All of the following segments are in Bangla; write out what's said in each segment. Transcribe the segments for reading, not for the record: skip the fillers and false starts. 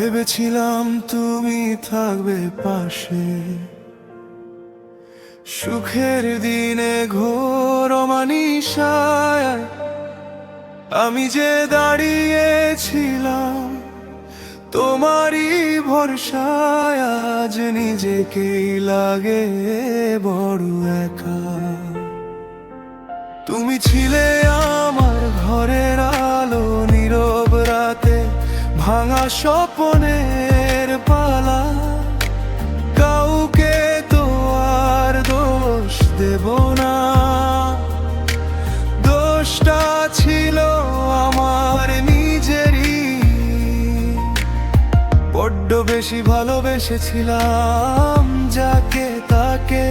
ভেবেছিলাম তুমি থাকবে পাশে, সুখের দিনে ঘোর অমানিসায় আমি যে দাঁড়িয়েছিলাম তোমারই ভরসায়। আজ নিজেকেই লাগে বড় একা। তুমি ছিলে আমার ঘরের আলো, নীরব রাতে ভাঙা স্বপ্নের পালা। কাউকে তো আর দোষ দেব না, দোষটা ছিল আমার নিজেরই। বড্ড বেশি ভালোবেসেছিলাম যাকে তাকে,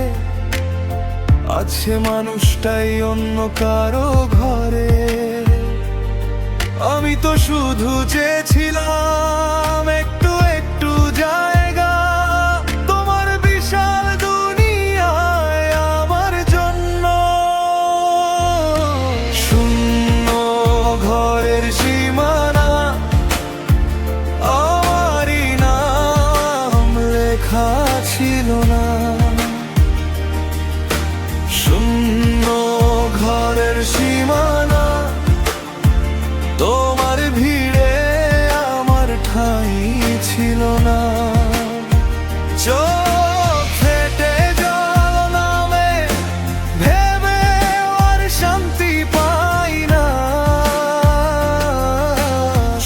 আজ সে মানুষটাই অন্য কারো ঘরে। আমি তো শুধু চেয়েছিলাম একটু একটু জায়গা তোমার বিশাল দুনিয়ায় আমার জন্য। শূন্য ঘরের সীমানা, আমারই নাম লেখা ছিল না। শূন্য ঘরের সীমানা, তোমার ভিড়ে আমার ঠাঁই ছিল না। চোখ ফেটে জল নামে ভেবে আর শান্তি পাই না।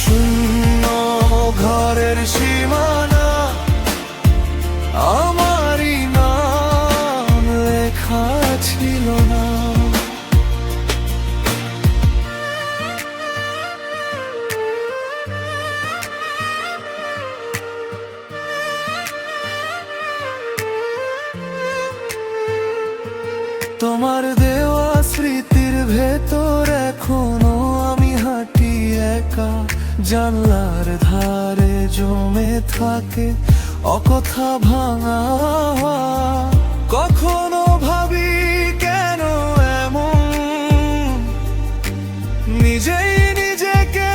শূন্য ঘরের সীমানা, আমারই নাম লেখা ছিল না। তোমার দেওয়া স্মৃতির ভেতর এখনো আমি হাঁটি একা। জানলার ধারে জমে থাকে অকথা ভাঙা। কখনো ভাবি কেন এমন, নিজেই নিজেকে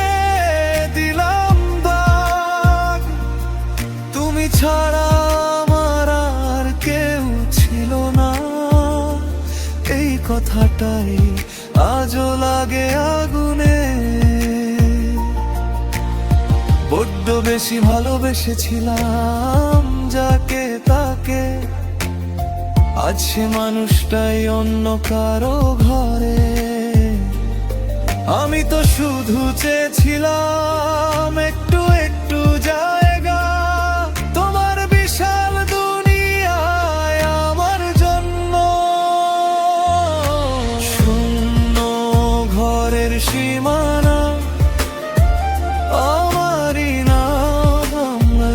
দিলাম দাগ। তুমি ছাড়া আমার আর কেউ ছিল না, এই কথাটাই আজও লাগে আগুনে। বড্ড বেশি ভালোবেসেছিলাম যাকে তাকে, আজ সে মানুষটাই অন্য কারো ঘরে। আমি তো শুধু চেয়েছিলাম একটু একটু জায়গা তোমার বিশাল দুনিয়ায় আমার জন্য। শূন্য ঘরের সীমানা, আমারই নাম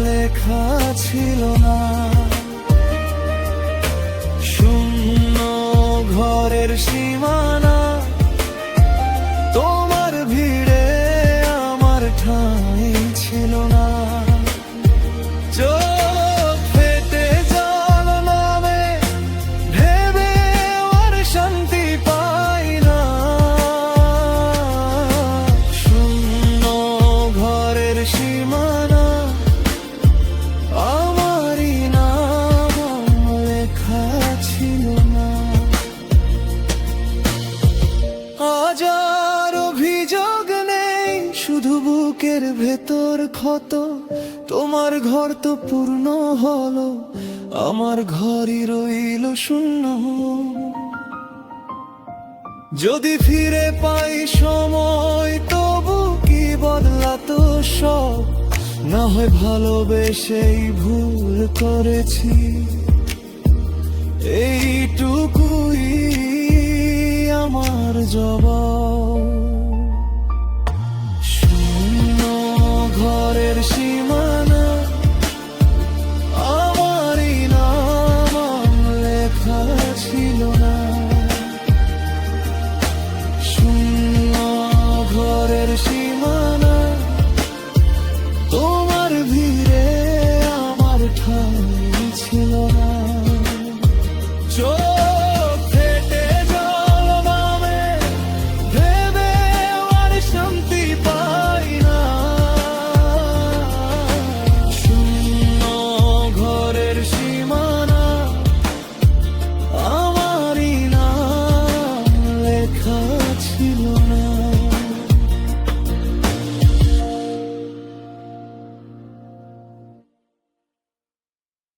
লেখা ছিল না। শূন্য ঘরের সীমানা, তোমার ভিড়ে আমার ঠাঁই ছিল না। চোখ ফেটে জল নামে ভেবে আর শান্তি পাই না। শূন্য ঘরের সীমানা, আমারই নাম লেখা ছিল না। আজ আর অভিযোগ নেই, শুধু বুকের ভেতর ক্ষত। তোমার ঘর তো পূর্ণ হলো, আমার ঘরই রইল শূন্য। যদি ফিরে পাই সময় তবু কি বদলাতো সব। না হয় ভালোবেসেই ভুল করেছি, এইটুকুই আমার জবাব। শূন্য ঘরের সীমানা, আমারই নাম লেখা ছিল না। শূন্য ঘরের সীমানা, তোমার ভিড়ে আমার ঠাঁই ছিল না।